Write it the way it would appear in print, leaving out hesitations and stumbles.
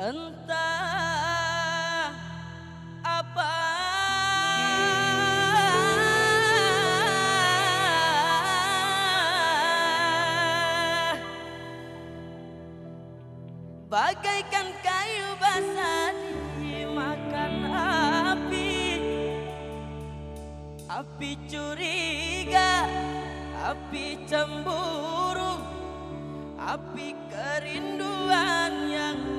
Entah apa bagaikan kayu basah dimakan api, api curiga, api cemburu, api kerinduan yang